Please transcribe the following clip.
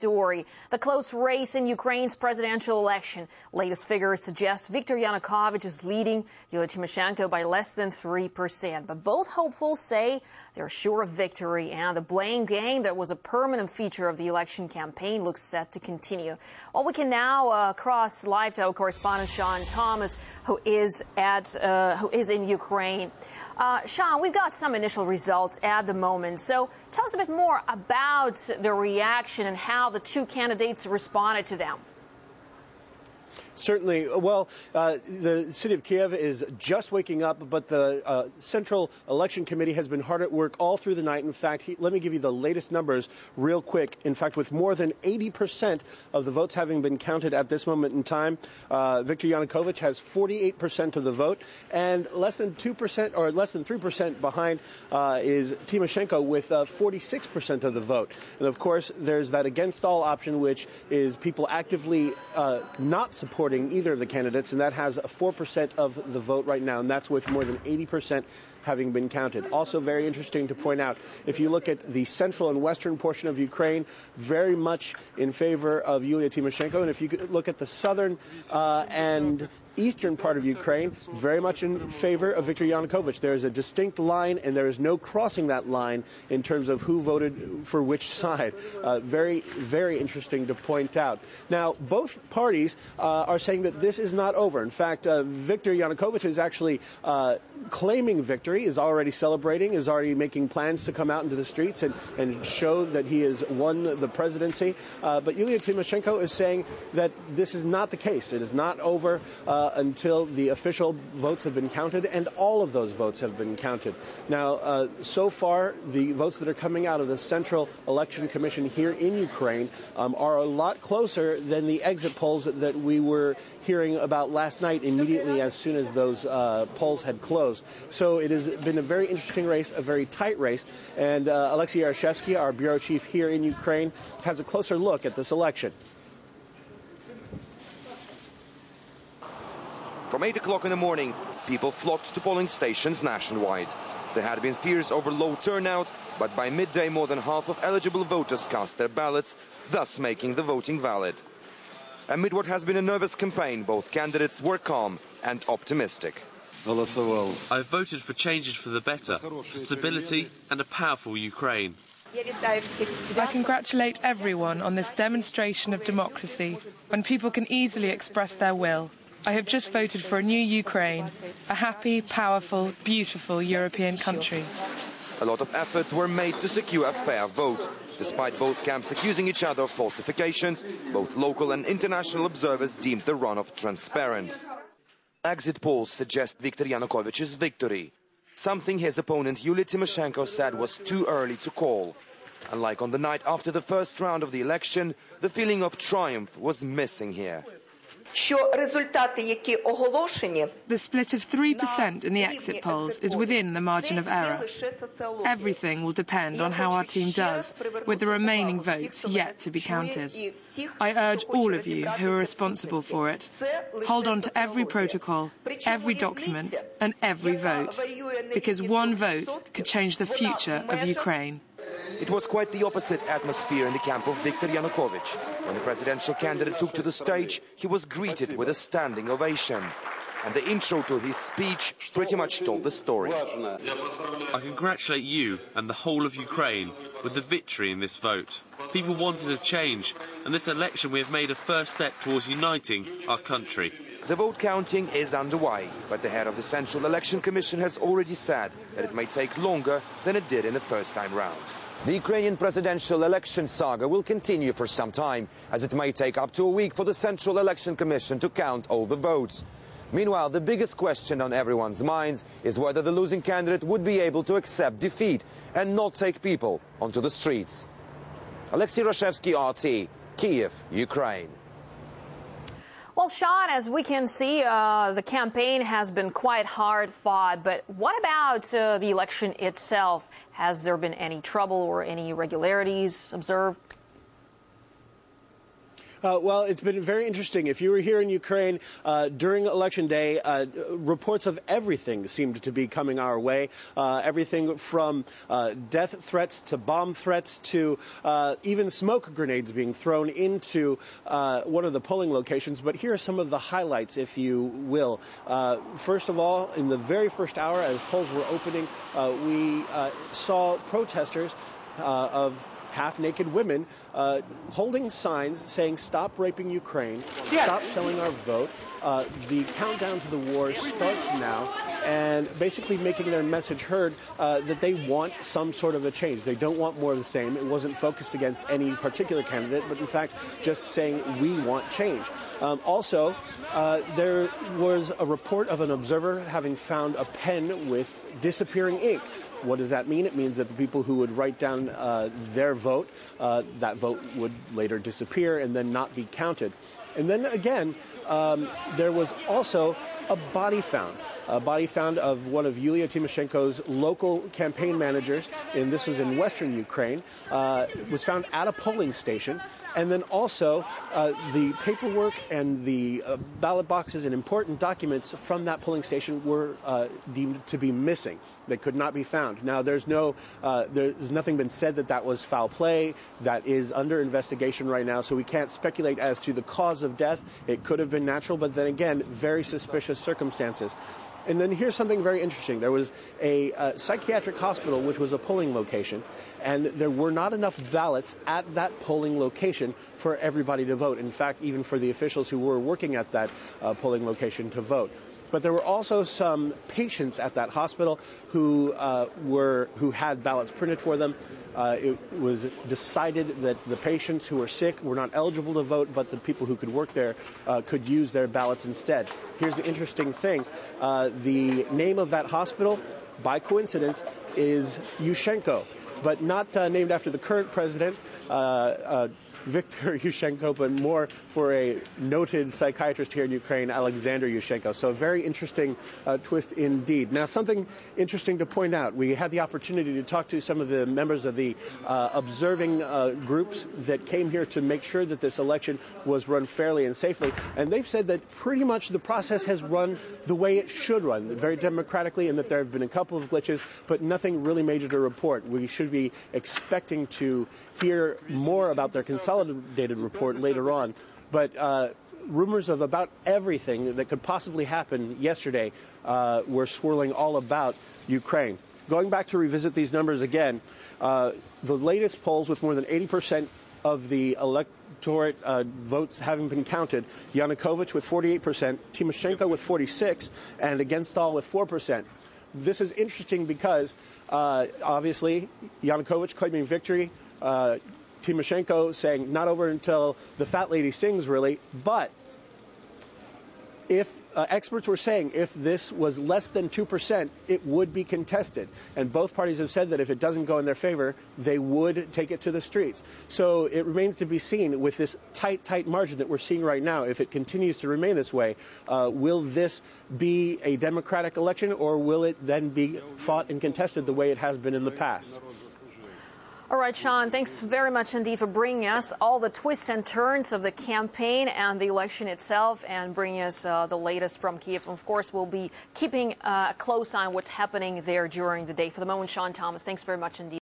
story. The close race in Ukraine's presidential election. Latest figures suggest Viktor Yanukovych is leading Yulia Timoshenko by less than 3%. But both hopefuls say they're sure of victory, and the blame game that was a permanent feature of the election campaign looks set to continue. Well, we can now cross live to our correspondent Sean Thomas, who is in Ukraine. Sean, we've got some initial results at the moment. So tell us a bit more about the reaction and how the two candidates responded to them. Certainly. Well, the city of Kiev is just waking up, but the Central Election Committee has been hard at work all through the night. In fact, let me give you the latest numbers real quick. In fact, with more than 80% of the votes having been counted at this moment in time, Viktor Yanukovych has 48% of the vote, and less than 2% or less than 3% behind is Timoshenko with 46% of the vote. And of course, there's that against all option, which is people actively not supporting either of the candidates, and that has 4% of the vote right now, and that's with more than 80% having been counted. Also very interesting to point out, if you look at the central and western portion of Ukraine, very much in favor of Yulia Timoshenko, and if you look at the southern and eastern part of Ukraine, very much in favor of Viktor Yanukovych. There is a distinct line, and there is no crossing that line in terms of who voted for which side. Very, very interesting to point out. Now, both parties are saying that this is not over. In fact, Viktor Yanukovych is actually claiming victory, is already celebrating, is already making plans to come out into the streets and show that he has won the presidency. But Yulia Timoshenko is saying that this is not the case. It is not over until the official votes have been counted, and all of those votes have been counted. Now, so far, the votes that are coming out of the Central Election Commission here in Ukraine are a lot closer than the exit polls that we were hearing about last night immediately as soon as those polls had closed. So it has been a very interesting race, a very tight race, and Alexei Yarashevsky, our bureau chief here in Ukraine, has a closer look at this election. From 8 o'clock in the morning, people flocked to polling stations nationwide. There had been fears over low turnout, but by midday more than half of eligible voters cast their ballots, thus making the voting valid. Amid what has been a nervous campaign, both candidates were calm and optimistic. I've voted for changes for the better, for stability and a powerful Ukraine. I congratulate everyone on this demonstration of democracy, when people can easily express their will. I have just voted for a new Ukraine, a happy, powerful, beautiful European country. A lot of efforts were made to secure a fair vote. Despite both camps accusing each other of falsifications, both local and international observers deemed the runoff transparent. Exit polls suggest Viktor Yanukovych's victory, something his opponent Yulia Timoshenko said was too early to call. Unlike on the night after the first round of the election, the feeling of triumph was missing here. The split of 3% in the exit polls is within the margin of error. Everything will depend on how our team does with the remaining votes yet to be counted. I urge all of you who are responsible for it, hold on to every protocol, every document and every vote, because one vote could change the future of Ukraine. It was quite the opposite atmosphere in the camp of Viktor Yanukovych. When the presidential candidate took to the stage, he was greeted with a standing ovation. And the intro to his speech pretty much told the story. I congratulate you and the whole of Ukraine with the victory in this vote. People wanted a change, and this election we have made a first step towards uniting our country. The vote counting is underway, but the head of the Central Election Commission has already said that it may take longer than it did in the first time round. The Ukrainian presidential election saga will continue for some time, as it may take up to a week for the Central Election Commission to count all the votes. Meanwhile, the biggest question on everyone's minds is whether the losing candidate would be able to accept defeat and not take people onto the streets. Alexei Yarashevsky, RT, Kiev, Ukraine. Well, Sean, as we can see, the campaign has been quite hard fought. But what about the election itself? Has there been any trouble or any irregularities observed? Well, it's been very interesting. If you were here in Ukraine during Election Day, reports of everything seemed to be coming our way. Everything from death threats to bomb threats to even smoke grenades being thrown into one of the polling locations. But here are some of the highlights, if you will. First of all, in the very first hour, as polls were opening, we saw protesters of half-naked women holding signs saying, "Stop raping Ukraine, stop selling our vote." The countdown to the war starts now, and basically making their message heard that they want some sort of a change. They don't want more of the same. It wasn't focused against any particular candidate, but in fact just saying we want change. Also, there was a report of an observer having found a pen with disappearing ink. What does that mean? It means that the people who would write down their vote, that vote would later disappear and then not be counted. And then again, there was also a body found of one of Yulia Timoshenko's local campaign managers, and this was in western Ukraine, was found at a polling station. And then also the paperwork and the ballot boxes and important documents from that polling station were deemed to be missing. They could not be found. Now, there's nothing been said that was foul play. That is under investigation right now, so we can't speculate as to the cause of death. It could have been natural, but then again, very suspicious circumstances. And then here's something very interesting. There was a psychiatric hospital, which was a polling location, and there were not enough ballots at that polling location for everybody to vote. In fact, even for the officials who were working at that polling location to vote. But there were also some patients at that hospital who had ballots printed for them. It was decided that the patients who were sick were not eligible to vote, but the people who could work there could use their ballots instead. Here's the interesting thing. The name of that hospital, by coincidence, is Yushchenko, but not named after the current president, Viktor Yanukovich, but more for a noted psychiatrist here in Ukraine, Alexander Yushchenko. So a very interesting twist indeed. Now, something interesting to point out. We had the opportunity to talk to some of the members of the observing groups that came here to make sure that this election was run fairly and safely. And they've said that pretty much the process has run the way it should run, very democratically, and that there have been a couple of glitches, but nothing really major to report. We should be expecting to hear more about their consolidated report later on. But rumors of about everything that could possibly happen yesterday were swirling all about Ukraine. Going back to revisit these numbers again, the latest polls with more than 80% of the electorate votes having been counted, Yanukovych with 48%, Timoshenko with 46%, and against all with 4%. This is interesting because, obviously, Yanukovych claiming victory, Timoshenko saying not over until the fat lady sings, really. But if experts were saying if this was less than 2%, it would be contested. And both parties have said that if it doesn't go in their favor, they would take it to the streets. So it remains to be seen with this tight margin that we're seeing right now. If it continues to remain this way, will this be a democratic election, or will it then be fought and contested the way it has been in the past? All right, Sean, thanks very much indeed for bringing us all the twists and turns of the campaign and the election itself, and bringing us the latest from Kiev. Of course, we'll be keeping a close eye on what's happening there during the day. For the moment, Sean Thomas, thanks very much indeed.